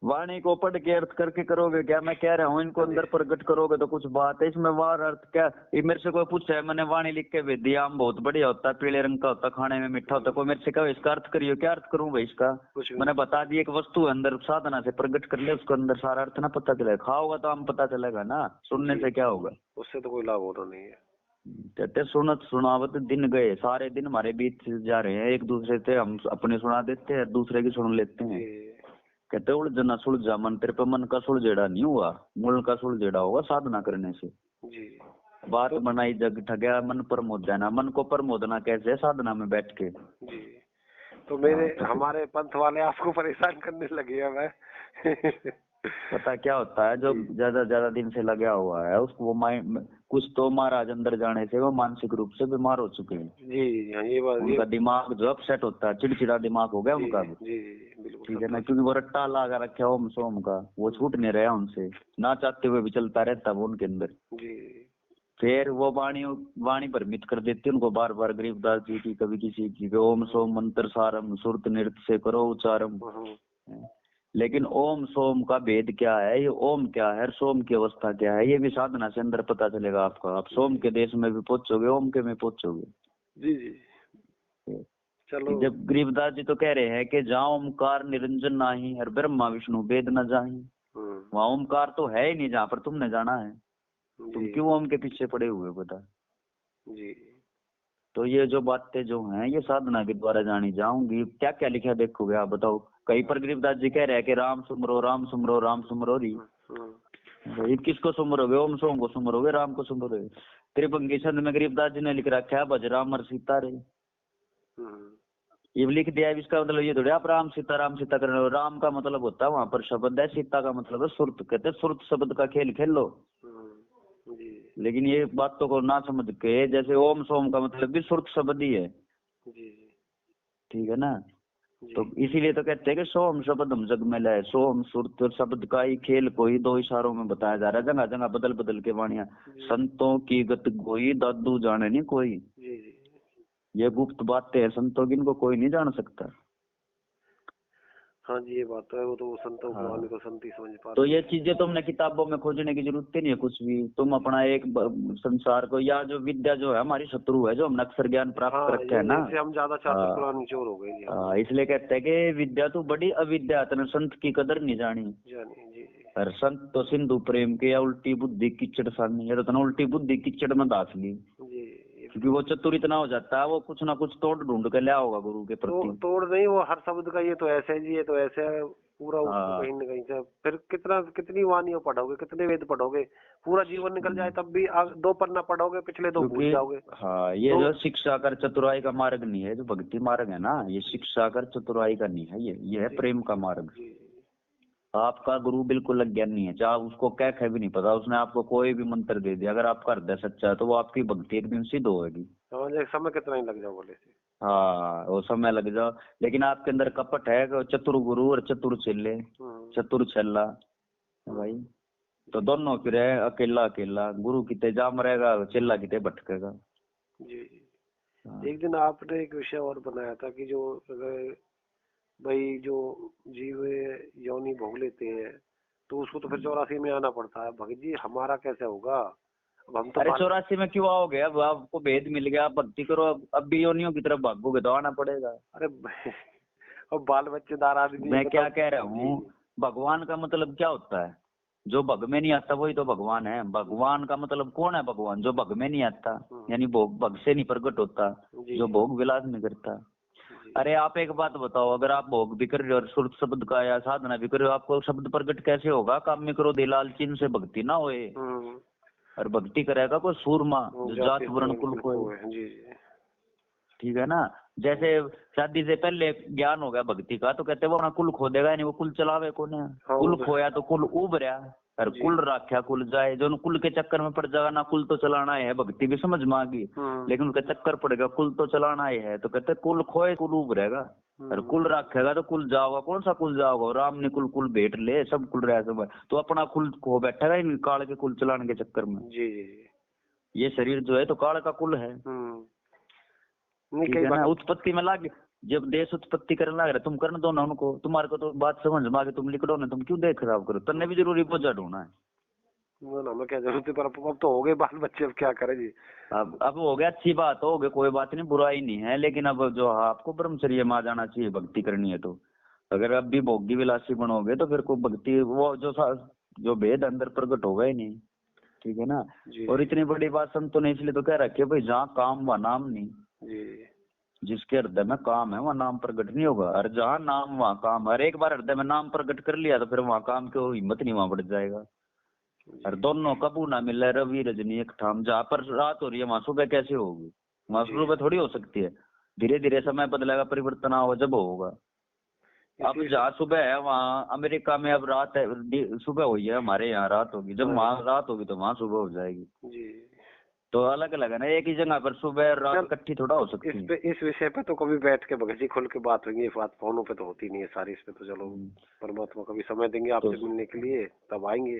वाणी को पढ़ के अर्थ करके करोगे क्या? मैं कह रहा हूँ इनको अंदर प्रकट करोगे तो कुछ बात है इसमें। वार अर्थ क्या? ये मेरे से कोई पूछा है, मैंने वाणी लिख के भेज दिया। आम बहुत बढ़िया होता है, पीले रंग का होता, खाने में मीठा होता। कोई मेरे से कहो इसका अर्थ करियो, क्या अर्थ करूँ भाई इसका? मैंने बता दिया एक वस्तु अंदर साधना से प्रकट कर ले, उसको अंदर सारा अर्थ ना पता चलेगा। खाओगा तो आम पता चलेगा ना, सुनने से क्या होगा? उससे तो कोई लाभ होता नहीं है। कहते सुनत सुनावत दिन गए, सारे दिन हमारे बीत जा रहे हैं। एक दूसरे से हम अपने सुना देते हैं, दूसरे की सुन लेते हैं। कहते उलझना सुलझा मन, तेरे पे मन का सुलझेड़ा नहीं हुआ, मूल का सुलझेड़ा होगा साधना करने से। बात बनाई जग ठगया, मन प्रमोद जाना। मन को प्रमोदना कैसे? साधना में बैठ के। तो मेरे हमारे पंथ वाले आपको परेशान करने लगे हैं। मैं पता क्या होता है, जो ज्यादा दिन से लगा हुआ है उसको वो माइंड कुछ तो महाराज अंदर जाने से वो मानसिक रूप से बीमार हो चुके हैं। ये बात, उनका दिमाग जो अपसेट होता है, चिड़चिड़ा दिमाग हो गया उनका। ठीक है ना? क्योंकि वो रट्टा लगा रखा ओम सोम का, वो छूट नहीं रहा उनसे, ना चाहते हुए भी चलता रहता वो उनके अंदर। फिर वो वाणी भ्रमित कर देती है उनको बार बार। गरीबदास जी की, कभी किसी की, ओम सोम मंत्र सारम, सुरत नृत्य से करो उच्चारम। लेकिन ओम सोम का भेद क्या है, ये ओम क्या है, सोम की अवस्था क्या है, ये भी साधना से अंदर पता चलेगा आपका। आप सोम के देश में भी पहुंचोगे, ओम के में पहुंचोगे। चलो। जब गरीबदास जी तो कह रहे हैं कि जहाँ ओमकार निरंजन नाही, हर ब्रह्मा विष्णु वेद न जाही। वहाँ ओमकार तो है ही नहीं जहाँ पर तुमने जाना है। तुम क्यों ओम के पीछे पड़े हुए बता? तो ये जो बातें जो हैं ये साधना के द्वारा जानी जाऊंगी। क्या क्या लिखा देखोगे आप बताओ। कहीं पर गरीबदास जी कह रहे हैं कि राम सुमरो राम सुमरो राम सुमरो री। किसको सुमरोगे? ओम सोम को सुमरोगे, राम को सुमरोगे। त्रिभंगी छंद में गरीबदास जी ने लिख रखा है भज राम और सीता रे। ये लिख दिया है, इसका मतलब ये थोड़ी आप राम सीता कर रहे हो। राम का मतलब होता है वहां पर शब्द है, सीता का मतलब है सुरत, कहते हैं सुरत शब्द का खेल खेल लो। जी। लेकिन ये बातों को ना समझ के, जैसे ओम सोम का मतलब भी सुरत शब्द ही है। जी। ठीक है ना। जी। तो इसीलिए तो कहते हैं कि सोम शब्द हम जग में लाए, सोम सुरत शब्द का ही खेल कोई दो इशारों में बताया जा रहा है, जगह जगह बदल बदल के वाणियां। संतों की गत गोई दादू जाने नहीं कोई। जी जी। ये गुप्त बातें हैं संतों की, इनको कोई नहीं जान सकता। हाँ जी, ये बात तो है, वो तो संतों हाँ। को संत ही समझ पाते। तो ये चीजें तुमने किताबों में खोजने की जरूरत ही नहीं है कुछ भी। तुम अपना एक संसार को, या जो विद्या जो है हमारी शत्रु है, जो हमने अक्षर ज्ञान प्राप्त कर रखे है ना, इससे हम ज्यादा चातुर पुरानी चोर हो गए जी। इसलिए कहते हैं कि विद्या तो बड़ी अविद्या, तने संत की कदर नहीं जानी। जी। और संत तो सिंधु प्रेम के, या उल्टी बुद्धि कीचड़ सानी, या तो तना उल्टी बुद्धि कीचड़ में दास ली जी। क्योंकि वो चतुर इतना हो जाता है, वो कुछ ना कुछ तोड़ ढूंढ के लिया होगा गुरु के प्रति। तोड़ नहीं, वो हर शब्द का ये तो ऐसे है जी, ये तो ऐसे है, पूरा उसको कहीं न कहीं से फिर कितनी वाणियां पढ़ोगे, कितने वेद पढ़ोगे, पूरा जीवन निकल जाए तब भी 2 पन्ना पढ़ोगे, पिछले 2 भूल जाओगे। हाँ, ये जो शिक्षा कर चतुराई का मार्ग नहीं है, जो भक्ति मार्ग है ना, ये शिक्षा कर चतुराई का नहीं है, ये है प्रेम का मार्ग। आपका गुरु बिल्कुल अज्ञानी है, चाहे उसको क्या भी नहीं पता, उसने आपको कोई भी मंत्र दे दिया, अगर आपका हृदय सच्चा है तो वो आपकी भक्ति एक दिन सिद्ध होगी। समय कितना ही लग जाओ बोले से। हाँ, वो समय लग जाओ, लेकिन आपके अंदर कपट है, चतुर गुरु और चतुर चेले, चतुर छल्ला भाई, तो दोनों फिर है अकेला अकेला, गुरु किते जाम रहेगा, चेला किते भटकेगा। जी। एक दिन आपने एक विषय और बनाया था कि जो अगर भाई जो जीव योनि भोग लेते हैं तो उसको तो फिर 84 में आना पड़ता है। भगत जी हमारा कैसे होगा? अब हम तो 84 में क्यों आओगे? अब आपको भेद मिल गया, आप भक्ति करो, अब भी योनियों की तरफ भागोगे तो आना पड़ेगा। अरे अब बाल बच्चेदार आदमी, मैं क्या कह रहा हूँ, भगवान का मतलब क्या होता है? जो भग में नहीं आता वही तो भगवान है। भगवान का मतलब कौन है? भगवान जो भग में नहीं आता, यानी भोग भग से नहीं प्रकट होता, जो भोग विलास नहीं करता। अरे आप एक बात बताओ, अगर आप भोग भी कर रहे हो और सुरत शब्द का या साधना भी कर रहे हो, आपको शब्द प्रकट कैसे होगा? काम में करो दिलाल चिन्ह से भक्ति ना होए, और भक्ति करेगा कोई सूरमा जो जात वर्ण कुल को। ठीक है ना। जैसे शादी से पहले ज्ञान हो गया भक्ति का तो कहते वो अपना कुल खो देगा, नहीं वो कुल चलावे कौन है? कुल खोया तो कुल उब रहा, और कुल राख्या कुल जाए। जो कुल के चक्कर में पड़ जाएगा ना, कुल तो चलाना है, भक्ति भी समझ में आ गई, लेकिन उनका चक्कर पड़ेगा, कुल तो चलाना ही है, तो कहते कुल खोए कुल उब रहेगा, और कुल रखेगा तो कुल जाओगा। कौन सा कुल जाओगा? राम ने कुल भेंट ले, सब कुल रहा सब, तो अपना कुल खो बैठेगा इन काल के कुल चलाने के चक्कर में। जी ये शरीर जो है तो काल का कुल है। ठीक है ना। उत्पत्ति में लाग, जब देश उत्पत्ति करने लग रहा, तुम करने दो ना उनको, तुम्हारे को तो बात समझ में आ गई, तुम लिख दो ना, तुम क्यों देख खराब करो? तन्ने भी जरूरी बोझा ढूंढना है ना, मैं क्या जरूरत है, पर अब तो हो गए बाल बच्चे, अब क्या करें जी। अब हो गया, अच्छी बात हो गई, कोई बात नहीं, बुराई नहीं है, लेकिन अब जो आपको ब्रह्मचर्य में आ जाना चाहिए भक्ति करनी है तो। अगर अब भी भोगी विलासी बनोगे तो फिर को भक्ति वो जो भेद अंदर प्रकट होगा ही नहीं। ठीक है ना। और इतनी बड़ी बात संतों ने इसलिए तो कह रखी है भाई, जहाँ काम व नाम नहीं, जिसके हृदय में काम है वहाँ नाम प्रकट नहीं होगा, और जहाँ नाम वहाँ काम। और एक बार हृदय में नाम प्रकट कर लिया तो फिर वहाँ काम की हिम्मत नहीं, वहाँ बढ़ जाएगा। और दोनों कबू ना मिले रवि रजनी एक ठाम, जहाँ पर रात हो रही है वहाँ सुबह कैसे होगी? वहाँ सुबह थोड़ी हो सकती है, धीरे धीरे समय बदलेगा, परिवर्तन होगा जब होगा। अब जहाँ सुबह है वहाँ अमेरिका में अब रात है, सुबह हुई है, हमारे यहाँ रात होगी, जब वहाँ रात होगी तो वहाँ सुबह हो जाएगी। तो अलग अलग है ना, एक ही जगह पर सुबह और रात इकट्ठी थोड़ा हो सकती है। इस विषय पे तो कभी बैठ के भगत जी खुल के बात होगी, बात फोनों पे तो होती नहीं है सारी। इस पे तो चलो परमात्मा कभी समय देंगे आपसे मिलने के लिए, तब आएंगे,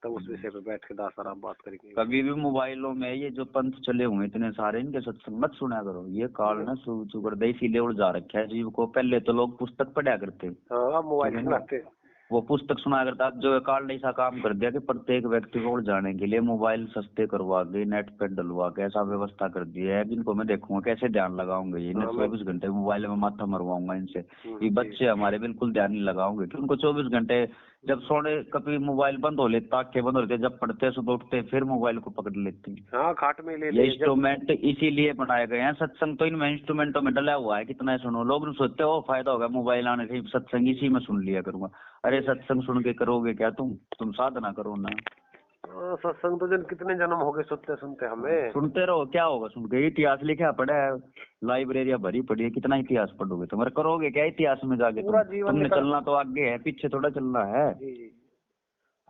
तब उस विषय पे बैठ के दास आराम बात करेंगे। कभी भी मोबाइलों में ये जो पंथ चले हुए इतने सारे, इनके सत्संग मत सुना करो, ये काल ना सुकर दे, इसीलिए उलझा रखा है जीव को। पहले तो लोग पुस्तक पढ़ा करते, मोबाइल चलाते, वो पुस्तक सुना करता। जो काल ने ऐसा काम कर दिया कि प्रत्येक व्यक्ति को उलझाने के लिए मोबाइल सस्ते करवा के, नेट पे डलवा के ऐसा व्यवस्था कर दी है, जिनको मैं देखूंगा कैसे ध्यान लगाऊंगा। ये 24 घंटे मोबाइल में माथा मरवाऊंगा इनसे। ये बच्चे हमारे बिल्कुल ध्यान नहीं लगाओगे कि उनको 24 घंटे, जब सोने कभी मोबाइल बंद हो लेता, आंखें बंद होते, जब पढ़ते सुबह उठते फिर मोबाइल को पकड़ लेती। खाट में ले ये इंस्ट्रूमेंट इसीलिए बनाए गए हैं। सत्संग तो इनमें इंस्ट्रूमेंटों में डला हुआ है, कितना सुनो। लोग सोचते हो फायदा होगा मोबाइल आने से, सत्संग इसी में सुन लिया करूंगा। अरे सत्संग सुन के करोगे क्या? तुम साधना करो ना। सत्संग तो जन कितने जन्म हो गए सुनते सुनते हमें। सुनते रहो, क्या होगा सुन के? इतिहास लिखा पड़ा है, लाइब्रेरिया भरी पड़ी है, कितना इतिहास पढ़ोगे तुम? करोगे क्या इतिहास में जाके? तुमने चलना तो आगे है, पीछे थोड़ा चलना है। जी।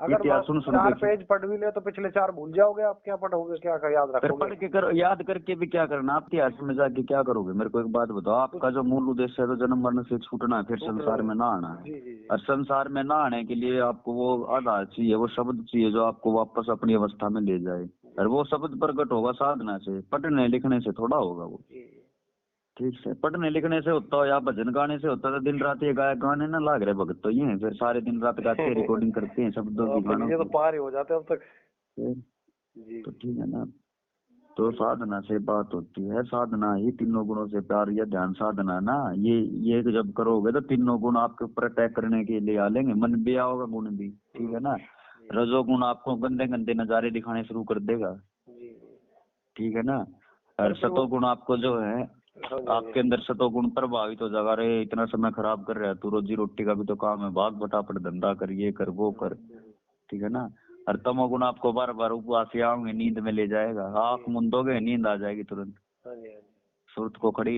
अगर इतिहास सुन 4 पेज पढ़ भी ले तो पिछले 4 भूल जाओगे आप। क्या पढ़ोगे, क्या याद रखोगे? पढ़ के करो, याद करके भी क्या करना? आप इतिहास में जाके क्या करोगे? मेरे को एक बात बताओ, आपका जो मूल उद्देश्य है तो जन्म मरण से छूटना है, फिर संसार में ना आना है। और संसार में ना आने के लिए आपको वो आधार चाहिए, वो शब्द चाहिए जो आपको वापस अपनी अवस्था में ले जाए। और वो शब्द प्रकट होगा साधना से, पढ़ने लिखने से थोड़ा होगा वो। ठीक है, पढ़ने लिखने से होता हो या भजन गाने से होता, तो दिन रात ये गाने ना लाग रहे भगत तो ये हैं, फिर सारे दिन रात गाते हैं, रिकॉर्डिंग करते हैं शब्दों की, गानों की, तो पार हो जाते हैं अब तक जी। तो ठीक है ना, तो साधना से बात होती है। साधना ही तीनों गुणों से प्यार या ध्यान साधना ना, ये जब करोगे तो तीनों गुण आपके ऊपर अटैक करने के लिए आ लेंगे। मन भी आओगे, गुण भी, ठीक है ना। रजोगुण आपको गंदे गंदे नजारे दिखाने शुरू कर देगा, ठीक है ना। और सतोगुण आपको जो है, आपके अंदर सतोगुण प्रभावित हो जाएगा। अरे इतना समय खराब कर रहा है तू, रोजी रोटी का भी तो काम है, भाग फटाफट धंधा कर, ये कर वो कर, ठीक है ना। और तमोगुण आपको बार बार उपवास आओगे, नींद में ले जाएगा, आंख मुंदोगे नींद आ जाएगी तुरंत, सूरत को खड़ी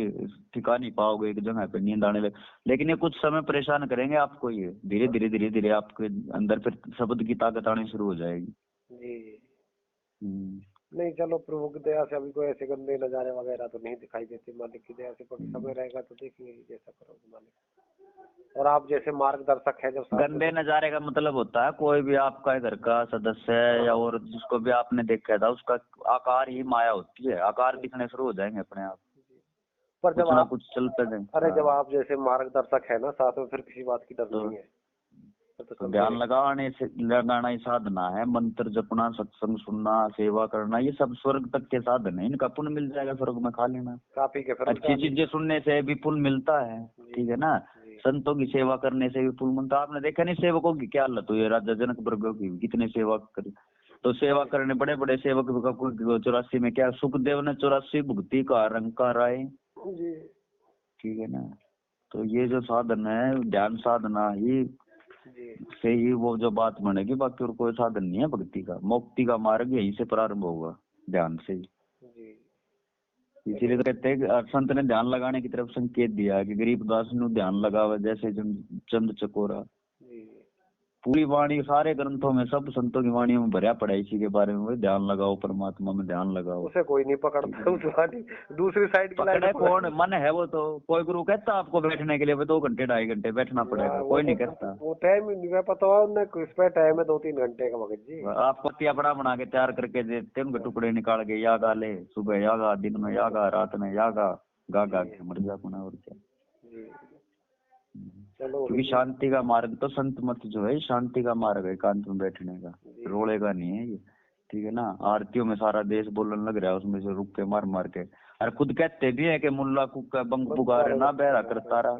टिका नहीं पाओगे एक जगह पे, नींद आने लगे। लेकिन ये कुछ समय परेशान करेंगे आपको, ये धीरे धीरे धीरे धीरे आपके अंदर फिर शब्द की ताकत आनी शुरू हो जाएगी। नहीं चलो, प्रभु की दया से अभी कोई ऐसे गंदे नजारे वगैरह तो नहीं दिखाई देते, मालिक की दया से। पर समय रहेगा तो देखेंगे जैसा करोगे मालिक। और आप जैसे मार्गदर्शक है जब। गंदे नजारे का मतलब होता है कोई भी आपका घर का सदस्य है या और जिसको भी आपने देखा था, उसका आकार ही माया होती है, आकार दिखने शुरू हो जाएंगे अपने आप। पर जब आप कुछ चलते जाएंगे। अरे जब आप जैसे मार्गदर्शक है ना साथ में, फिर किसी बात की डर नहीं है। तो ध्यान लगाना ही साधना है। मंत्र जपना, सत्संग सुनना, सेवा करना, ये सब स्वर्ग तक के साधन है। इनका पुण्य मिल जाएगा, स्वर्ग में खा लेना। काफी के अच्छी चीजें सुनने से भी पुण्य मिलता है, ठीक है ना। संतों की सेवा करने से भी पुण्य मिलता है। आपने देखा नहीं सेवकों की क्या हालत हुई है, राजा जनक वर्ग की कितने सेवा करी। तो सेवा करने बड़े बड़े सेवक 84 में क्या सुखदेव ने 84 भुक्ति का रंग का राय, ठीक है ना। तो ये जो साधन है ध्यान साधना ही से ही वो जो बात बनेगी, बाकी और कोई साधन नहीं है भक्ति का। मुक्ति का मार्ग यहीं से प्रारंभ होगा, ध्यान से ही। इसीलिए तो कहते हैं कि संत ने ध्यान लगाने की तरफ संकेत दिया कि गरीबदास ने ध्यान लगावा जैसे चंद चकोरा। पूरी वाणी सारे ग्रंथों में, सब संतों की वाणी में भरा पड़ा इसी के बारे में, ध्यान लगाओ, परमात्मा में ध्यान लगाओ। उसे कोई नहीं पकड़ता उस वाणी, दूसरी साइड की लाइन कौन मन है वो तो। कोई गुरु कहता आपको बैठने के लिए 2 घंटे 2.5 घंटे बैठना पड़ेगा, कोई नहीं कहता। वो टाइम नहीं पता उन्हें किस पे टाइम है, 2-3 घंटे का भगत जी। आप पत्तियां बना के तैयार करके देते हैं, उनके टुकड़े निकाल के या गा ले, सुबह या गा, दिन में या गा, रात में या गा के मर जा पुनः, और क्या। क्योंकि शांति का मार्ग तो संत मत जो है शांति का मार्ग है, एकांत में बैठने का, रोलेगा नहीं है ये, ठीक है ना। आरतियों में सारा देश बोलने लग रहा है, उसमें से रुक के मार के, और खुद कहते भी है कि मुल्ला कुक्का बंग पुकारे ना बहरा करता रहा,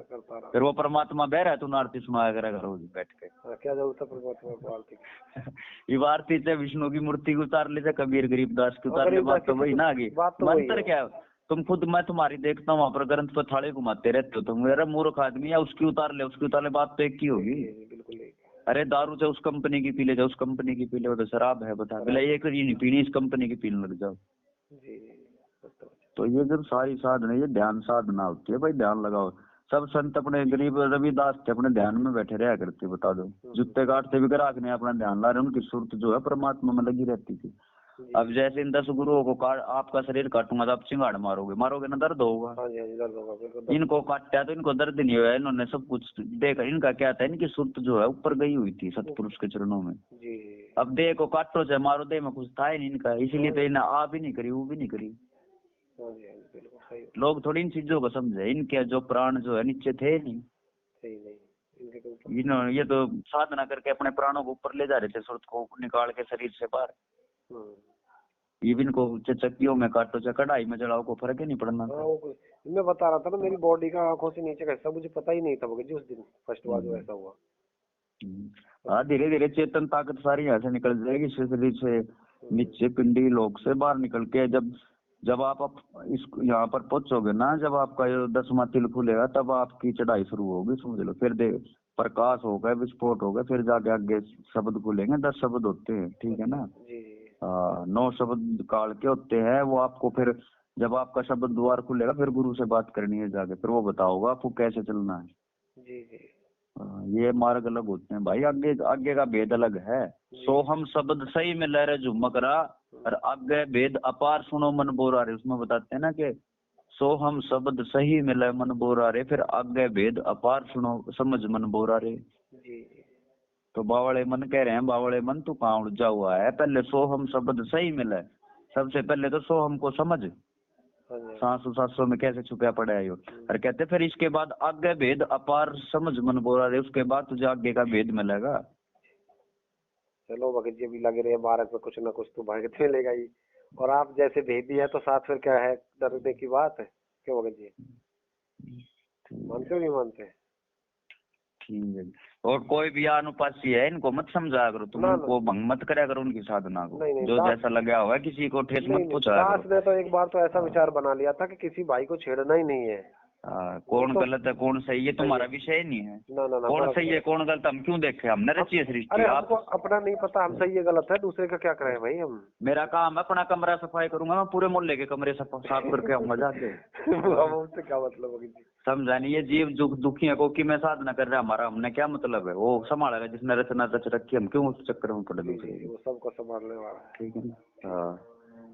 फिर वो परमात्मा बह रहा है, तू आरती सुनाया करेगा रोज बैठ के। क्या जरूरत है परमात्मा को आरती की? ये आरती से विष्णु की मूर्ति को उतार ले, कबीर गरीबदास की उतार ले, बात तो वही ना आगे। मंत्र क्या तुम खुद, मैं तुम्हारी देखता हूँ वहाँ पर ग्रंथ पर थाली घुमाते रहते हो तुम, मेरा मूर्ख आदमी है, उसकी उतार ले, बात तो एक ही होगी। अरे दारू से उस कंपनी की पी ले, उस कंपनी की पी ले, वो तो शराब है, बता बोला एक नहीं पीनी, इस कंपनी की पीने लग जाओ। तो ये जब सारी साधना, ये ध्यान साधना होती है भाई, ध्यान लगाओ। सब संत अपने, गरीब रविदास थे अपने ध्यान में बैठे रहा करते, बता दो जूते काटते भी ग्राहक ने अपना ध्यान ला रहे, उनकी सुरत जो है परमात्मा में लगी रहती थी। अब जैसे इन 10 गुरुओं को आपका शरीर काटूंगा तो आप चिंगाड़ मारोगे ना, दर्द होगा। इनको काटा तो इनको दर्द नहीं हुआ, इन्होंने सब कुछ देखा। इनका क्या था, इनकी सुरत जो है ऊपर गई हुई थी सतपुरुष के चरणों में। अब देह को काटो चाहे मारो, देह में कुछ था ही नहीं इनका, इसीलिए तो इन्हें आ भी नहीं करी, वो भी नहीं करी। लोग थोड़ी इन चीजों को समझे, इनके जो प्राण जो है नीचे थे नहीं, इन्होंने ये तो साधना करके अपने प्राणों को ऊपर ले जा रहे थे, सुरत को निकाल के शरीर से बाहर। इवन को चक्कियों में काटो चाहे कढ़ाई में जलाओ, को फर्क ही नहीं पड़ना। मैं बता रहा था ना, मेरी बॉडी का आंखों से नीचे का हिस्सा मुझे पता ही नहीं था जी उस दिन फर्स्ट बार जो ऐसा हुआ। हाँ, धीरे धीरे चेतन ताकत सारी यहाँ से निकल जाएगी, शरीर से नीचे पिंडी लोक से बाहर निकल के, जब आप इस यहाँ पर पहुंचोगे ना, जब आपका ये 10वां तिल खुलेगा, तब आपकी चढ़ाई शुरू होगी, समझ लो। फिर प्रकाश होगा, विस्फोट होगा, फिर जाके आगे शब्द खुलेंगे, 10 शब्द होते हैं, ठीक है ना। 9 शब्द काल के होते हैं, वो आपको फिर जब आपका शब्द द्वार खुलेगा फिर गुरु से बात करनी है जाके, फिर वो बताओगा आपको कैसे चलना है। जी जी। ये मार्ग अलग होते हैं भाई, आगे आगे का भेद अलग है। सो हम शब्द सही में लहरे झुमकरा, और आगे भेद अपार सुनो मन बोरा रे, उसमें बताते हैं ना कि सो हम शब्द सही मिले मन बोरा रे, फिर आगे भेद अपार सुनो समझ मन बोरा रे। जी। तो बावड़े मन कह रहे हैं, बावड़े मन तू कहाँ उलझा हुआ है, पहले सो हम शब्द सही मिले, सबसे पहले तो सो हमको समझ, सांसों सांसों में कैसे छुपा पड़ा है यो। और कहते फिर इसके बाद आगे भेद अपार समझ मन बोरा रे, उसके बाद तुझे आगे का भेद मिलेगा। चलो भगत जी, अभी लग रहे हैं मार्ग में कुछ ना कुछ तो भगत मिलेगा ही। और आप जैसे भेदी है तो साथ फिर क्या है, डरने की बात है क्यों भगत जी? मानते हो नहीं मानते? ठीक है। और कोई भी अनुपासी है इनको मत समझा करो, तुम उनको भंग मत करा करो उनकी साधना को। नहीं, जो जैसा लगा हुआ है किसी को ठेस मत पहुंचाया करो। दास ने तो एक बार तो ऐसा विचार बना लिया था कि किसी भाई को छेड़ना ही नहीं है। कौन गलत है कौन सही है तुम्हारा विषय ही नहीं है। ना कौन सही है कौन गलत हम क्यों देखे, हमने रची है सृष्टि। अरे हमको अपना नहीं पता, हम सही है गलत है, दूसरे का क्या करें भाई हम। मेरा काम है अपना कमरा सफाई करूंगा, मैं पूरे मोहल्ले के कमरे साफ करके आऊंगा जाके। उससे क्या मतलब है? समझा नहीं, ये जीव दुखिया को कि मैं साधना कर रहा हमारा हमने क्या मतलब है, वो संभालेगा जिसने रचना रच रखी, हम क्यों उस चक्कर में पड़े दूसरे। वो सबको संभालने वाला है। ठीक है ना। हाँ,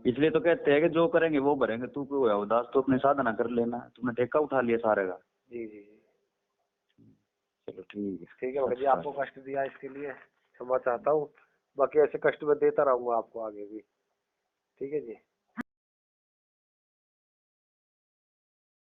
इसलिए तो कहते हैं कि जो करेंगे वो भरेंगे, तू क्यों है उदास, तो अपनी साधना कर लेना, तुमने ठेका उठा लिया सारे का। जी जी जी। चलो ठीक है। ठीक है भगत जी, आपको कष्ट दिया इसके लिए क्षमा चाहता हूँ, बाकी ऐसे कष्ट में देता रहूंगा आपको आगे भी। ठीक है जी।